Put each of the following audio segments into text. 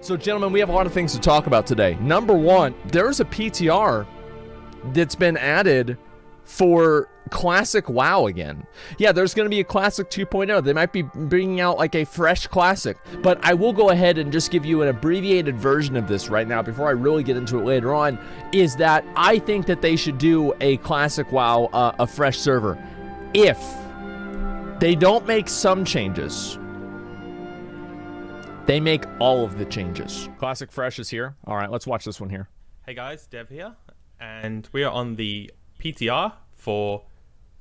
So, gentlemen, we have a lot of things to talk about today. Number one, there's a PTR that's been added for Classic WoW again. Yeah, there's going to be a Classic 2.0. They might be bringing out like a fresh Classic, but I will go ahead and just give you an abbreviated version of this right now before I really get into it later on, is that I think that they should do a Classic WoW, a fresh server. If they don't make some changes, they make all of the changes. Classic Fresh is here. All right, let's watch this one here. Hey guys, Dev here, and we are on the PTR for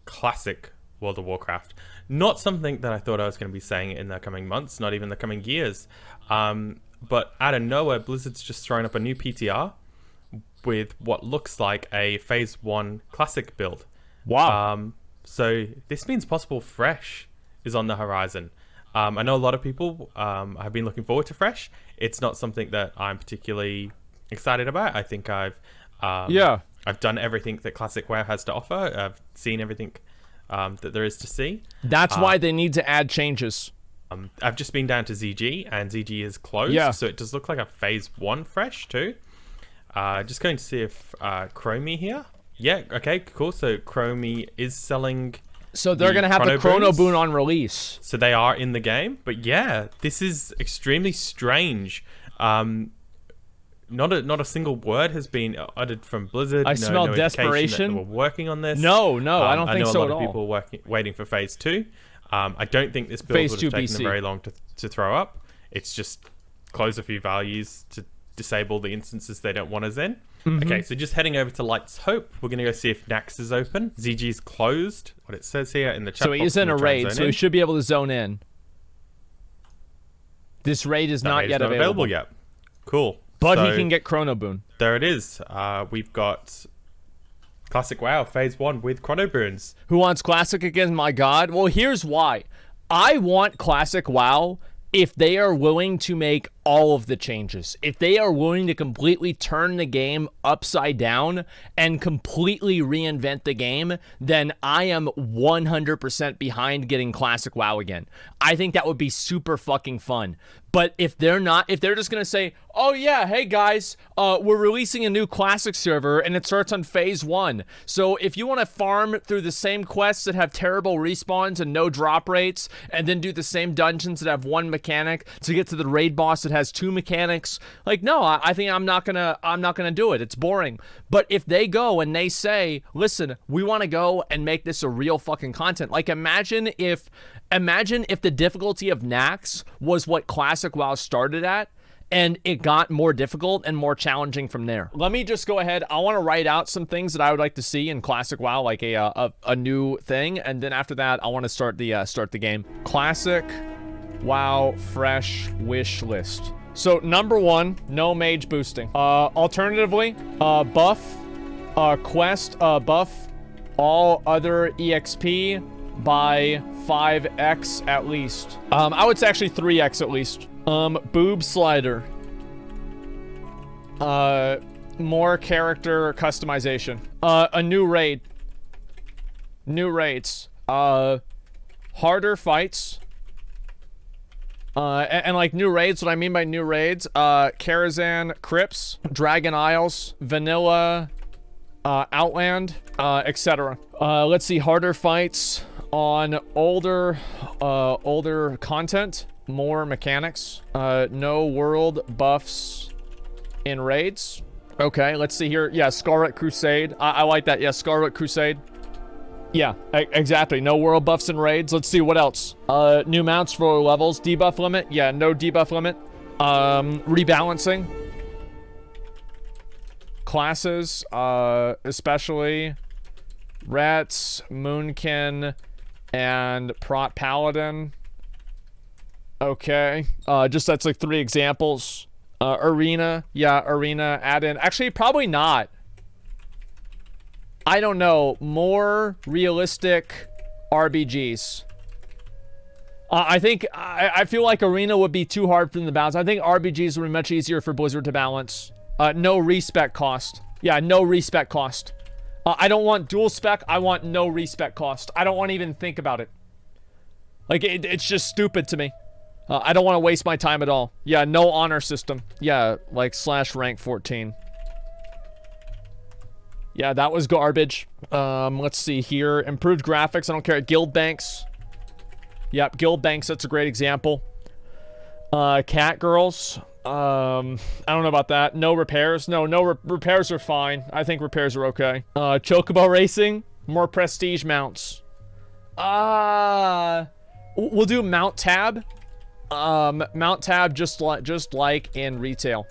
Classic World of Warcraft. Not something that I thought I was going to be saying in the coming months, not even the coming years. But out of nowhere, Blizzard's just thrown up a new PTR with what looks like a Phase 1 Classic build. Wow. So this means possible Fresh is on the horizon. I know a lot of people have been looking forward to Fresh. It's not something that I'm particularly excited about. I think I've done everything that Classic WoW has to offer. I've seen everything that there is to see. That's why they need to add changes. I've just been down to ZG, and ZG is closed. Yeah. So it does look like a Phase 1 Fresh too. Just going to see if Chromie here. Yeah, okay, cool. So Chromie is selling... So they're going to have the Chrono Boon on release. So they are in the game. But yeah, this is extremely strange. Not a single word has been uttered from Blizzard. I smell no desperation. That we're working on this. No, I don't think so at all. I know a lot of people waiting for Phase 2. I don't think this build would have taken them very long to throw up. It's just close a few values to disable the instances they don't want us in. Mm-hmm. Okay, so just heading over to Light's Hope, we're going to go see if Nax is open. ZG's closed. What it says here in the chat. So he is in a raid, so he should be able to zone in. This raid is not yet available yet. Cool. But he can get Chrono Boon. There it is. We've got Classic WoW Phase 1 with Chrono Boons. Who wants Classic again? My God. Well, here's why. I want Classic WoW if they are willing to make all of the changes. If they are willing to completely turn the game upside down and completely reinvent the game, then I am 100% behind getting Classic WoW again. I think that would be super fucking fun. But if they're not, if they're just going to say, oh yeah, hey guys, we're releasing a new Classic server and it starts on Phase 1. So if you want to farm through the same quests that have terrible respawns and no drop rates, and then do the same dungeons that have one mechanic to get to the raid boss that has two mechanics, like, no, I think I'm not gonna do it. It's boring. But if they go and they say, listen, we want to go and make this a real fucking content. Like, imagine if the difficulty of Nax was what Classic WoW started at, and it got more difficult and more challenging from there. Let me just go ahead. I want to write out some things that I would like to see in Classic WoW, like a new thing, and then after that, I want to start the game. Classic WoW fresh wish list. So number one, no mage boosting. Alternatively, buff quest buff all other EXP by 5x at least. I would say actually 3x at least. Boob slider. More character customization. A new raid. New raids. Harder fights. And like new raids, what I mean by new raids, Karazhan Crypts, Dragon Isles, Vanilla, Outland, etc. Let's see, harder fights on older content, more mechanics, no world buffs in raids. Okay, let's see here. Yeah, Scarlet Crusade. I like that. Yeah, Scarlet Crusade. Yeah, exactly. No world buffs in raids. Let's see what else. New mounts for levels. Debuff limit. Yeah, no debuff limit. Rebalancing. Classes, especially Rats, Moonkin, and Prot Paladin. Okay. Just that's like 3 examples. Arena. Yeah, Arena. Add in. Actually, probably not. I don't know. More realistic RBGs. I think I feel like Arena would be too hard for them to balance. I think RBGs would be much easier for Blizzard to balance. No respec cost. Yeah, no respec cost. I don't want dual spec. I want no respec cost. I don't want to even think about it. Like, it's just stupid to me. I don't want to waste my time at all. Yeah, no honor system. Yeah, like / rank 14. Yeah, that was garbage. Let's see here. Improved graphics. I don't care. Guild banks. Yep, guild banks. That's a great example. Cat girls. I don't know about that. No repairs. No, repairs are fine. I think repairs are okay. Chocobo racing. More prestige mounts. We'll do mount tab. Mount tab just like in retail.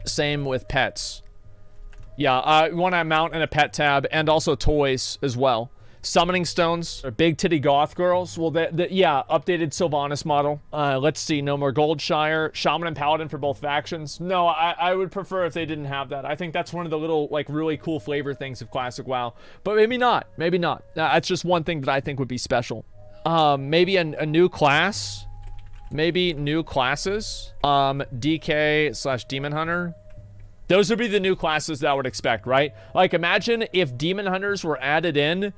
Same with pets. Yeah, we want to mount in a pet tab and also toys as well. Summoning stones. Big titty goth girls. Well, yeah, updated Sylvanas model. Let's see. No more Goldshire. Shaman and Paladin for both factions. No, I would prefer if they didn't have that. I think that's one of the little, like, really cool flavor things of Classic WoW. But maybe not. Maybe not. That's just one thing that I think would be special. Maybe a new class. Maybe new classes. DK / Demon Hunter. Those would be the new classes that I would expect, right? Like, imagine if Demon Hunters were added in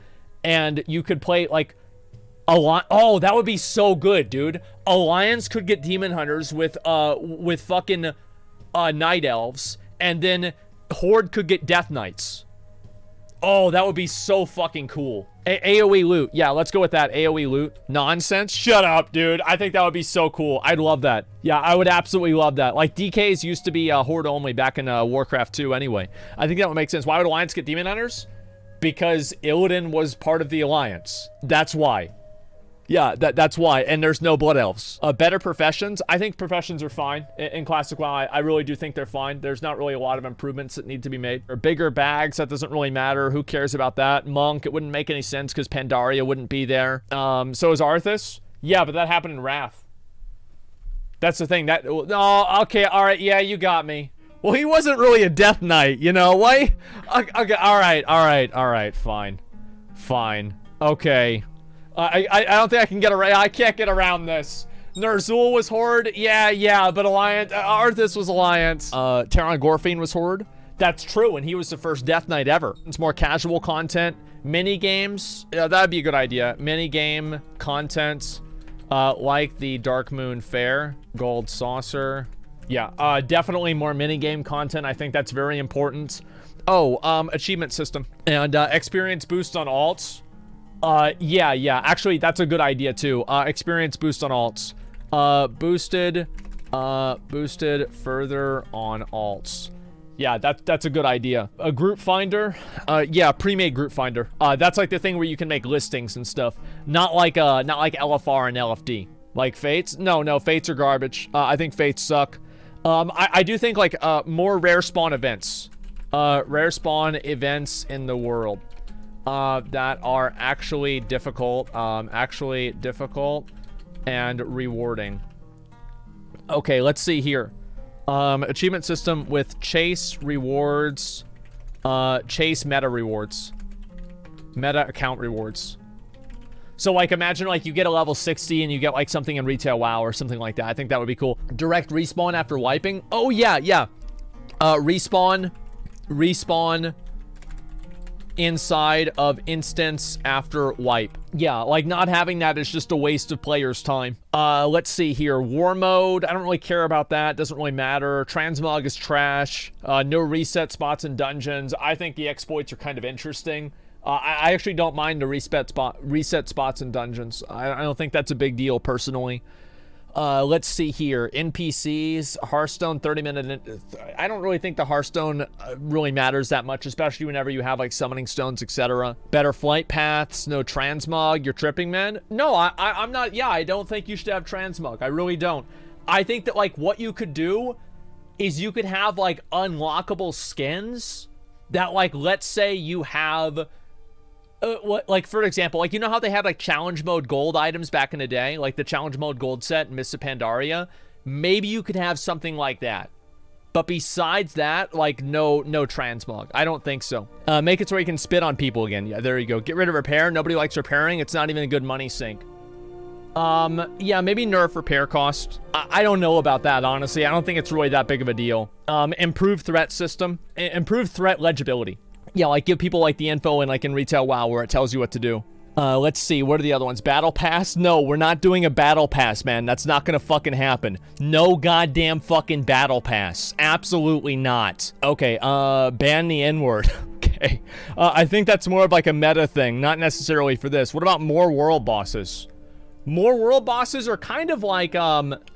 and you could play, like, oh, that would be so good, dude. Alliance could get Demon Hunters with fucking Night Elves, and then Horde could get Death Knights. Oh, that would be so fucking cool. AoE loot. Yeah, let's go with that. AoE loot. Nonsense? Shut up, dude. I think that would be so cool. I'd love that. Yeah, I would absolutely love that. Like, DKs used to be Horde only back in Warcraft 2 anyway. I think that would make sense. Why would Alliance get Demon Hunters? Because Illidan was part of the Alliance. That's why. Yeah, that's why. And there's no Blood Elves. Better professions. I think professions are fine in Classic WoW. I really do think they're fine. There's not really a lot of improvements that need to be made. Or bigger bags. That doesn't really matter. Who cares about that? Monk. It wouldn't make any sense because Pandaria wouldn't be there. So is Arthas. Yeah, but that happened in Wrath. That's the thing. Oh, okay. All right. Yeah, you got me. Well, he wasn't really a Death Knight, you know? Why? Okay. All right. Fine. Okay. I don't think I can get around. I can't get around this. Ner'zhul was Horde. Yeah, but Alliance. Arthas was Alliance. Terran Gorfine was Horde. That's true, and he was the first Death Knight ever. It's more casual content. Mini games. That'd be a good idea. Mini game content, like the Dark Moon Fair, Gold Saucer. Yeah, definitely more mini game content. I think that's very important. Oh, achievement system and experience boost on alts. Yeah. Actually, that's a good idea too. Experience boost on alts. Boosted further on alts. Yeah, that's a good idea. A group finder. Yeah, pre-made group finder. That's like the thing where you can make listings and stuff. Not like LFR and LFD. Like Fates? No, Fates are garbage. I think Fates suck. I do think like more rare spawn events. Rare spawn events in the world. That are actually difficult and rewarding. Okay, let's see here. Achievement system with chase rewards, chase meta rewards, meta account rewards. So like imagine like you get a level 60 and you get like something in retail WoW or something like that. I think that would be cool. Direct respawn after wiping. Oh yeah. Respawn inside of instance after wipe. Yeah, like not having that is just a waste of players' time. Let's see here. War mode. I don't really care about that. Doesn't really matter. Transmog is trash. No reset spots in dungeons. I think the exploits are kind of interesting. I actually don't mind the reset spots in dungeons. I don't think that's a big deal personally. Let's see here. NPCs, Hearthstone 30-minute. I don't really think the Hearthstone really matters that much, especially whenever you have like summoning stones, etc. Better flight paths, no transmog, you're tripping, man. No, I'm not. Yeah, I don't think you should have transmog. I really don't. I think that like what you could do is you could have like unlockable skins that like, let's say you have like for example, like you know how they had like challenge mode gold items back in the day, like the challenge mode gold set in Mists of Pandaria? Maybe you could have something like that. But besides that, like no transmog. I don't think so. Make it so you can spit on people again. Yeah, there you go. Get rid of repair. Nobody likes repairing. It's not even a good money sink. Yeah, maybe nerf repair cost. I don't know about that, honestly. I don't think it's really that big of a deal. Improved threat system. Improved threat legibility. Yeah, like give people like the info in like in retail WoW where it tells you what to do. Let's see. What are the other ones? Battle Pass? No, we're not doing a Battle Pass, man. That's not gonna fucking happen. No goddamn fucking Battle Pass. Absolutely not. Okay, ban the N-word. Okay. I think that's more of like a meta thing, not necessarily for this. What about more world bosses? More world bosses are kind of like,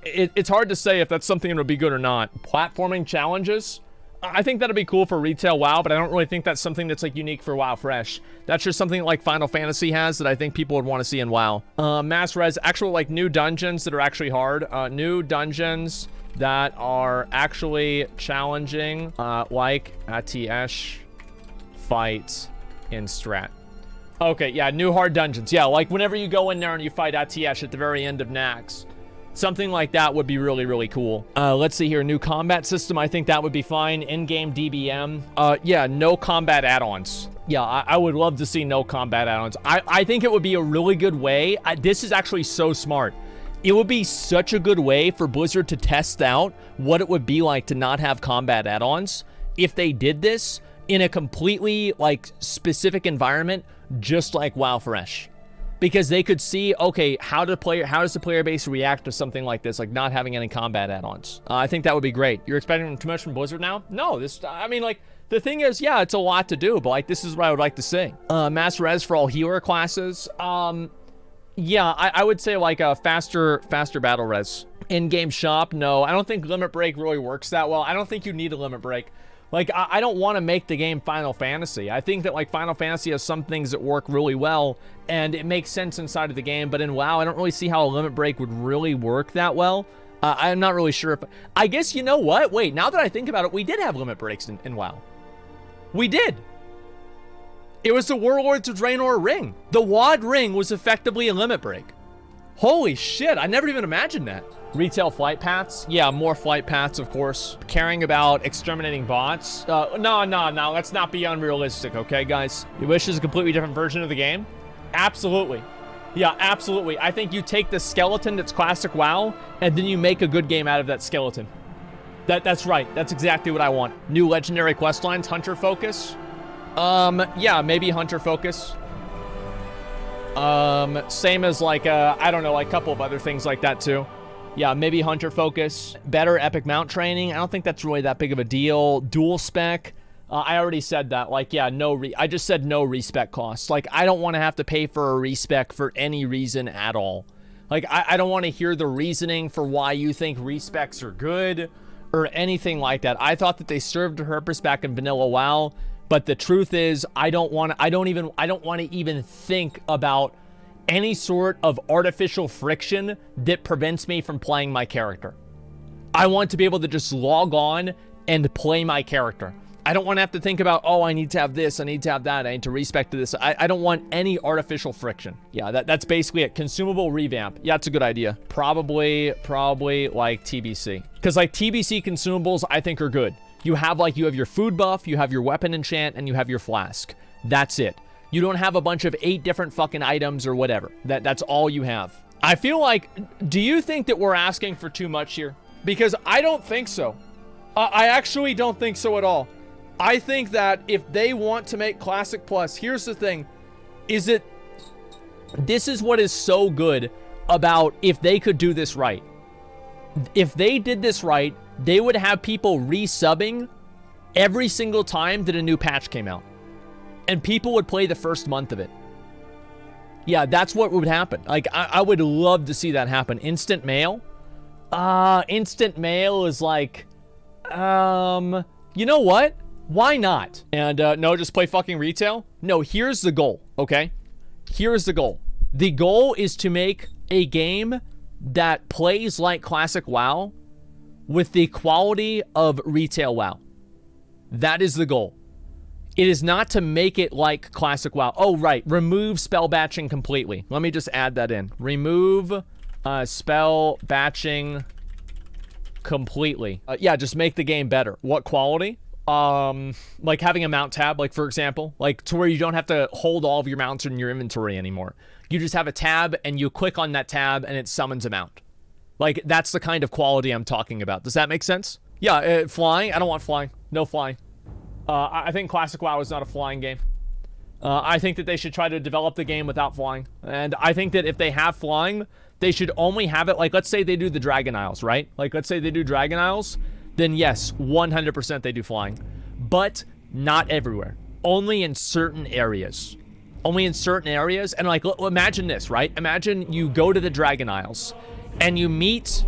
it's hard to say if that's something that would be good or not. Platforming challenges? I think that'd be cool for retail WoW, but I don't really think that's something that's like unique for WoW Fresh. That's just something like Final Fantasy has that I think people would want to see in WoW. Mass res, actual like new dungeons that are actually hard. New dungeons that are actually challenging, like ATS, fight, in strat. Okay, yeah, new hard dungeons. Yeah, like whenever you go in there and you fight ATS at the very end of Nax. Something like that would be really, really cool. Let's see here. New combat system. I think that would be fine. In-game DBM. Yeah, no combat add-ons. Yeah, I would love to see no combat add-ons. I think it would be a really good way. This is actually so smart. It would be such a good way for Blizzard to test out what it would be like to not have combat add-ons if they did this in a completely, like, specific environment, just like WoW Fresh. Because they could see, okay, how does the player base react to something like this, like not having any combat add-ons? I think that would be great. You're expecting too much from Blizzard now? No, I mean, like, the thing is, yeah, it's a lot to do, but, like, this is what I would like to see. Mass res for all healer classes. Yeah, I would say, like, a faster battle res. In-game shop, no. I don't think limit break really works that well. I don't think you need a limit break. Like, I don't want to make the game Final Fantasy. I think that, like, Final Fantasy has some things that work really well, and it makes sense inside of the game, but in WoW, I don't really see how a limit break would really work that well. I'm not really sure if... I guess, you know what? Wait, now that I think about it, we did have limit breaks in WoW. We did. It was the Warlords of Draenor ring. The WoD ring was effectively a limit break. Holy shit, I never even imagined that. Retail flight paths? Yeah, more flight paths, of course. Caring about exterminating bots? No, let's not be unrealistic, okay, guys? You wish there's a completely different version of the game? Absolutely. Yeah, absolutely. I think you take the skeleton that's classic WoW, and then you make a good game out of that skeleton. That's right. That's exactly what I want. New legendary questlines, hunter focus. Yeah, maybe hunter focus. Same as like, I don't know, like a couple of other things like that too. Yeah, maybe hunter focus. Better epic mount training. I don't think that's really that big of a deal. Dual spec. I already said that. Like, yeah, I just said no respec costs. Like, I don't want to have to pay for a respec for any reason at all. Like, I don't want to hear the reasoning for why you think respecs are good or anything like that. I thought that they served a purpose back in vanilla WoW, but the truth is, I don't want to even think about any sort of artificial friction that prevents me from playing my character. I want to be able to just log on and play my character. I don't want to have to think about, oh, I need to have this, I need to have that, I need to respect this. I don't want any artificial friction. Yeah, that's basically it. Consumable revamp. Yeah, it's a good idea. Probably like TBC. Because like TBC consumables, I think are good. You have your food buff, you have your weapon enchant, and you have your flask. That's it. You don't have a bunch of 8 different fucking items or whatever. That's all you have. I feel like, do you think that we're asking for too much here? Because I don't think so. I actually don't think so at all. I think that if they want to make Classic Plus, here's the thing, is that this is what is so good about if they could do this right. If they did this right, they would have people resubbing every single time that a new patch came out. And people would play the first month of it. Yeah, that's what would happen. Like, I would love to see that happen. Instant mail? Instant mail is like, you know what? Why not? And, no, just play fucking retail? No, here's the goal, okay? Here's the goal. The goal is to make a game that plays like Classic WoW with the quality of retail WoW. That is the goal. It is not to make it like Classic WoW. Oh, right. Remove spell batching completely. Let me just add that in. Remove spell batching completely. Yeah, just make the game better. What quality? Like having a mount tab, like for example, like to where you don't have to hold all of your mounts in your inventory anymore. You just have a tab and you click on that tab and it summons a mount. Like that's the kind of quality I'm talking about. Does that make sense? Yeah, flying. I don't want flying. No flying. I think Classic WoW is not a flying game. I think that they should try to develop the game without flying. And I think that if they have flying, they should only have it, like, let's say they do the Dragon Isles, right? Like, let's say they do Dragon Isles, then yes, 100% they do flying. But not everywhere. Only in certain areas. Only in certain areas. And, like, imagine this, right? Imagine you go to the Dragon Isles, and you meet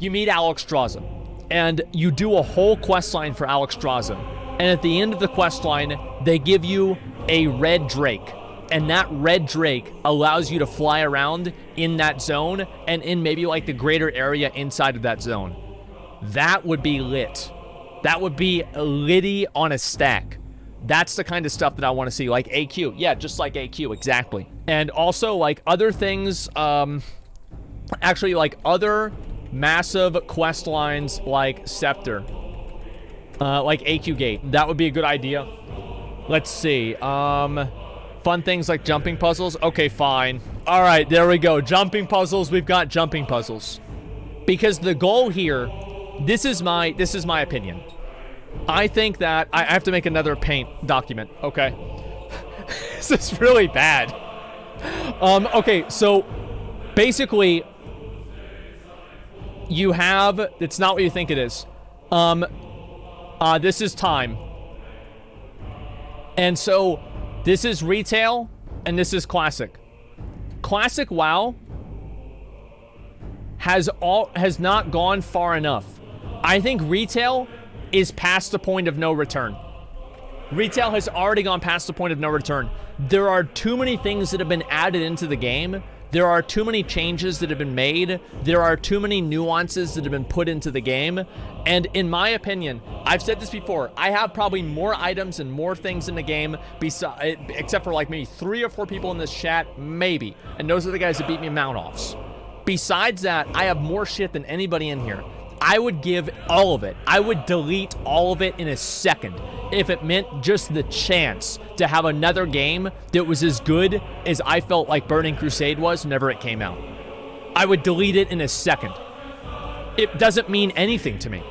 Alexstrasza, and you do a whole quest line for Alexstrasza. And at the end of the quest line, they give you a red drake. And that red drake allows you to fly around in that zone and in maybe like the greater area inside of that zone. That would be lit. That would be litty on a stack. That's the kind of stuff that I want to see, like AQ. Yeah, just like AQ, exactly. And also, like, other things, actually, like, other massive quest lines like Scepter. Like AQ Gate. That would be a good idea. Let's see. Fun things like jumping puzzles. Okay, fine. All right, there we go. Jumping puzzles. We've got jumping puzzles. Because the goal here, this is my opinion. I think that I have to make another paint document. Okay. This is really bad. Okay, so basically you have, it's not what you think it is. This is time. And so this is retail and this is classic. Classic WoW has not gone far enough. I think retail is past the point of no return. Retail has already gone past the point of no return. There are too many things that have been added into the game. There are too many changes that have been made. There are too many nuances that have been put into the game. And in my opinion, I've said this before, I have probably more items and more things in the game, except for like maybe 3 or 4 people in this chat, maybe. And those are the guys that beat me in Mount-Offs. Besides that, I have more shit than anybody in here. I would give all of it. I would delete all of it in a second if it meant just the chance to have another game that was as good as I felt like Burning Crusade was whenever it came out. I would delete it in a second. It doesn't mean anything to me.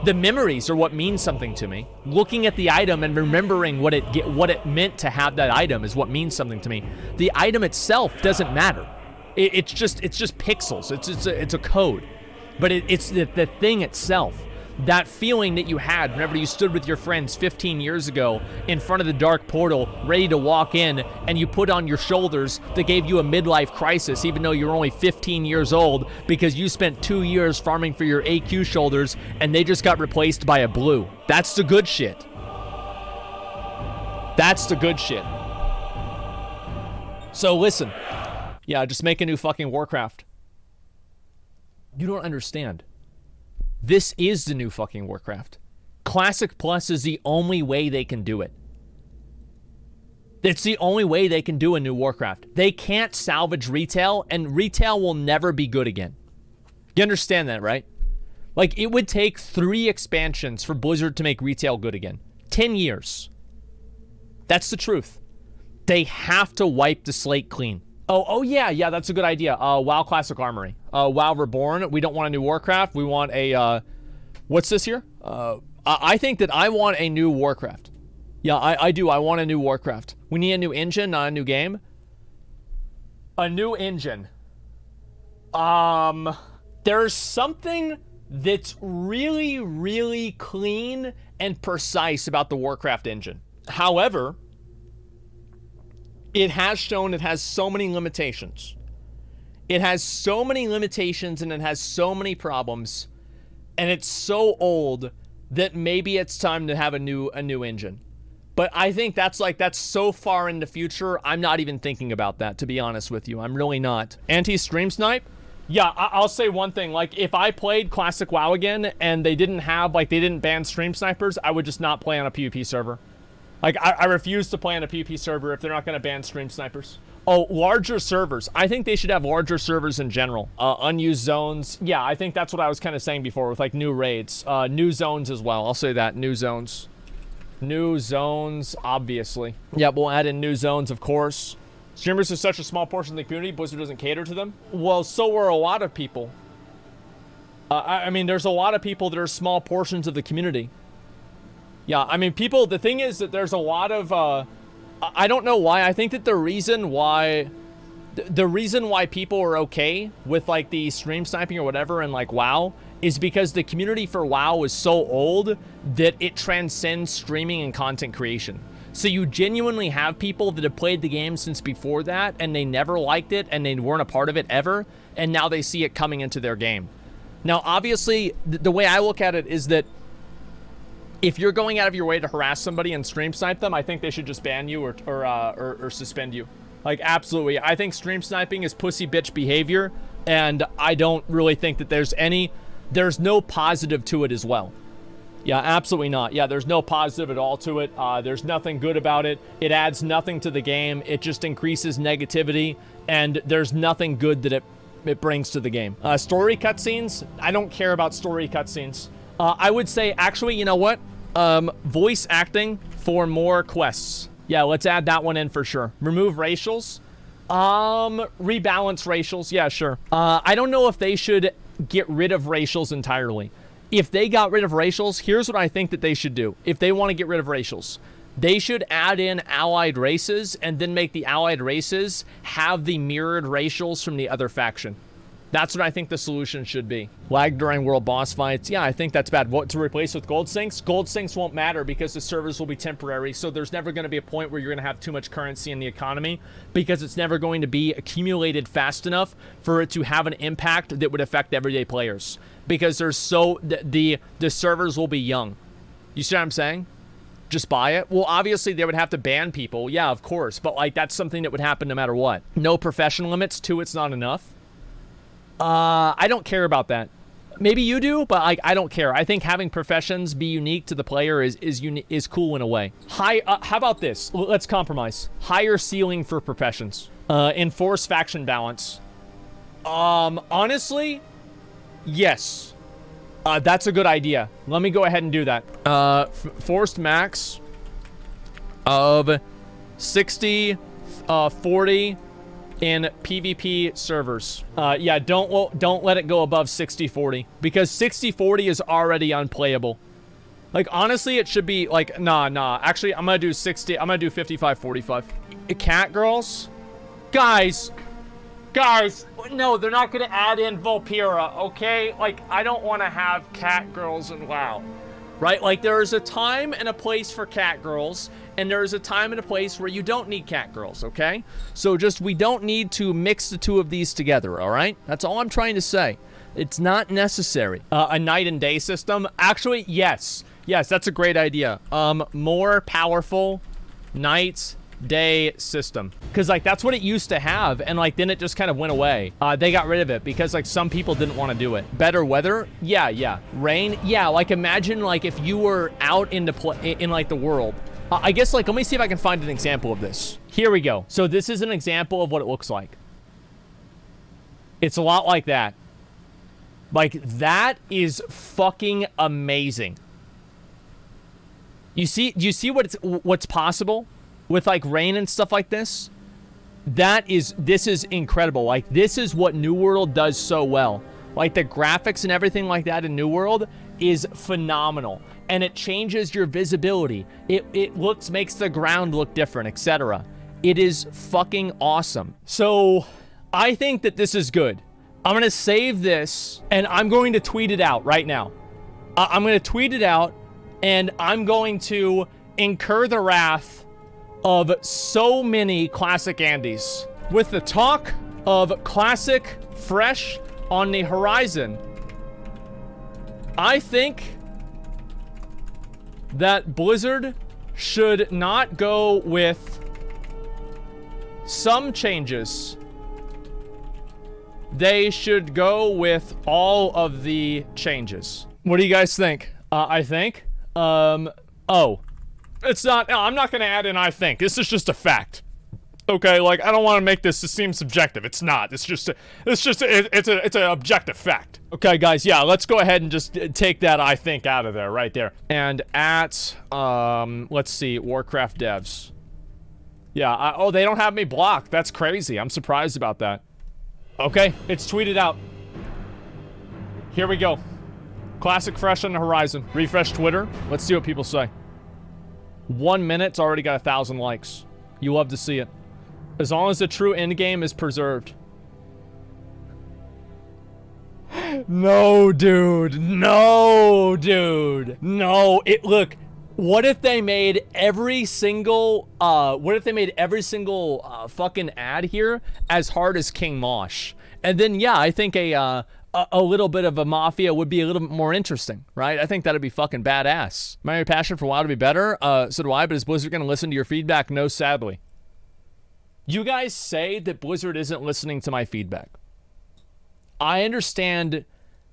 The memories are what means something to me. Looking at the item and remembering what it meant to have that item is what means something to me. The item itself doesn't matter. It's just pixels. It's a code. But it's the thing itself. That feeling that you had whenever you stood with your friends 15 years ago in front of the dark portal, ready to walk in, and you put on your shoulders that gave you a midlife crisis, even though you're only 15 years old, because you spent 2 years farming for your AQ shoulders, and they just got replaced by a blue. That's the good shit. That's the good shit. So listen. Yeah, just make a new fucking Warcraft. You don't understand. This is the new fucking Warcraft. Classic Plus is the only way they can do it. It's the only way they can do a new Warcraft. They can't salvage retail, and retail will never be good again. You understand that, right? Like, it would take 3 expansions for Blizzard to make retail good again. 10 years. That's the truth. They have to wipe the slate clean. Oh yeah, that's a good idea. WoW Classic Armory. WoW Reborn. We don't want a new Warcraft. We want a, what's this here? I think that I want a new Warcraft. Yeah, I do. I want a new Warcraft. We need a new engine, not a new game. A new engine. There's something that's really, really clean and precise about the Warcraft engine. However, it has shown it has so many limitations. It has so many limitations and it has so many problems. And it's so old that maybe it's time to have a new engine. But I think that's so far in the future, I'm not even thinking about that, to be honest with you. I'm really not. Anti-stream snipe? Yeah, I'll say one thing. Like, if I played Classic WoW again and they didn't ban stream snipers, I would just not play on a PvP server. Like, I refuse to play on a PvP server if they're not going to ban stream snipers. Oh, larger servers. I think they should have larger servers in general. Unused zones. Yeah, I think that's what I was kind of saying before with, like, new raids. New zones as well. I'll say that. New zones. New zones, obviously. Yeah, we'll add in new zones, of course. Streamers are such a small portion of the community, Blizzard doesn't cater to them. Well, so are a lot of people. I mean, there's a lot of people that are small portions of the community. Yeah, I mean, people, the thing is that there's a lot of, I don't know why. I think that the reason why people are okay with like the stream sniping or whatever and like WoW is because the community for WoW is so old that it transcends streaming and content creation. So you genuinely have people that have played the game since before that and they never liked it and they weren't a part of it ever, and now they see it coming into their game. Now, obviously, the way I look at it is that if you're going out of your way to harass somebody and stream snipe them, I think they should just ban you or suspend you. Like, absolutely. I think stream sniping is pussy bitch behavior, and I don't really think that there's no positive to it as well. Yeah, absolutely not. Yeah, there's no positive at all to it. There's nothing good about it. It adds nothing to the game. It just increases negativity, and there's nothing good that it brings to the game. Story cutscenes, I don't care about story cutscenes. I would say, actually, you know what? Voice acting for more quests. Yeah, let's add that one in for sure. Remove racials. Rebalance racials. Yeah, sure. I don't know if they should get rid of racials entirely. If they got rid of racials, here's what I think that they should do. If they want to get rid of racials, they should add in allied races and then make the allied races have the mirrored racials from the other faction. That's what I think the solution should be. Lag during world boss fights. Yeah, I think that's bad. What to replace with gold sinks? Gold sinks won't matter because the servers will be temporary. So there's never going to be a point where you're going to have too much currency in the economy because it's never going to be accumulated fast enough for it to have an impact that would affect everyday players. Because there's the servers will be young. You see what I'm saying? Just buy it. Well, obviously they would have to ban people. Yeah, of course. But like that's something that would happen no matter what. No profession limits. 2, it's not enough. I don't care about that. Maybe you do, but I don't care. I think having professions be unique to the player is cool in a way. How about this? Let's compromise. Higher ceiling for professions. Enforce faction balance. Honestly, yes. That's a good idea. Let me go ahead and do that. Forced max of 60, 40. In PvP servers. Yeah, don't let it go above 60-40 because 60-40 is already unplayable. Like, honestly, it should be like, nah. Actually, I'm gonna do 60. I'm gonna do 55-45. Cat girls? Guys, no, they're not gonna add in Vulpera, okay? Like, I don't want to have cat girls in WoW. Right? Like, there is a time and a place for cat girls, and there is a time and a place where you don't need cat girls, okay? So we don't need to mix the two of these together, all right? That's all I'm trying to say. It's not necessary. A night and day system? Actually, yes. Yes, that's a great idea. More powerful night day system. Because, like, that's what it used to have, and, like, then it just kind of went away. They got rid of it because, like, some people didn't want to do it. Better weather? Yeah. Rain? Yeah, like, imagine, like, if you were out in like, the world. I guess, like, let me see if I can find an example of this. Here we go. So this is an example of what it looks like. It's a lot like that. Like, that is fucking amazing. Do you see what's possible with, like, rain and stuff like this? This is incredible. Like, this is what New World does so well. Like, the graphics and everything like that in New World is phenomenal. And it changes your visibility. It makes the ground look different, etc. It is fucking awesome. So, I think that this is good. I'm going to save this, and I'm going to tweet it out right now. I'm going to tweet it out, and I'm going to incur the wrath of so many Classic Andys. With the talk of Classic fresh on the horizon, I think that Blizzard should not go with some changes. They should go with all of the changes. What do you guys think? I think. It's not, no, I'm not going to add in I think. This is just a fact. Okay, like, I don't want to make this seem subjective. It's not. It's an objective fact. Okay, guys, yeah, let's go ahead and just take that I think out of there, right there. And at, let's see, Warcraft devs. Yeah, oh, they don't have me blocked. That's crazy. I'm surprised about that. Okay, it's tweeted out. Here we go. Classic fresh on the horizon. Refresh Twitter. Let's see what people say. 1 minute's already got 1,000 likes. You love to see it. As long as the true end game is preserved. No, dude. No, dude. No. Look, what if they made every single fucking ad here as hard as King Mosh? And then yeah, I think a little bit of a mafia would be a little bit more interesting, right? I think that'd be fucking badass. My passion for WoW to be better, so do I, but is Blizzard gonna listen to your feedback? No, sadly. You guys say that Blizzard isn't listening to my feedback. I understand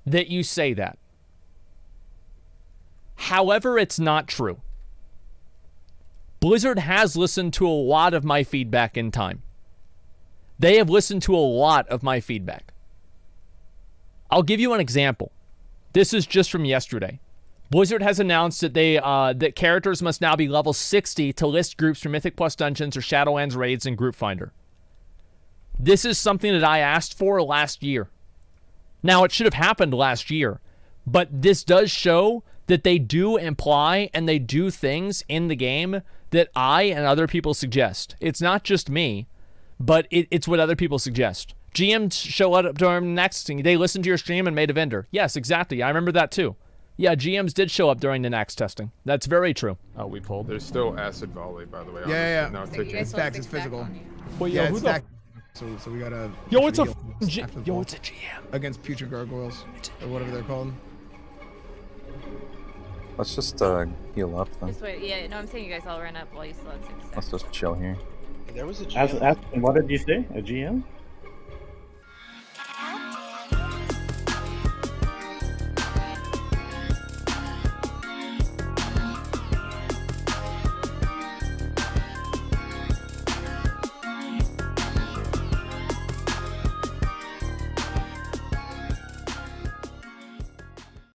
that you say that. However, it's not true. Blizzard has listened to a lot of my feedback in time. They have listened to a lot of my feedback. I'll give you an example. This is just from yesterday. Blizzard has announced that that characters must now be level 60 to list groups for Mythic Plus Dungeons or Shadowlands raids in Group Finder. This is something that I asked for last year. Now, it should have happened last year, but this does show that they do imply and they do things in the game that I and other people suggest. It's not just me, but it's what other people suggest. GMs show up during the next thing. They listened to your stream and made a vendor. Yes, exactly. I remember that too. Yeah, GMs did show up during the next testing. That's very true. Oh, we pulled. There's still acid volley, by the way. Yeah. No, It's stacks. It's physical. Wait, Yeah, who it's the? stacked. So we gotta. Yo, it's a. After the Yo, ball. it's a GM. Against putrid gargoyles or whatever they're called. Let's just heal up then. Just wait, yeah, no, I'm saying you guys all ran up while you still had 6 seconds. Let's just chill here. There was a What did you say? A GM?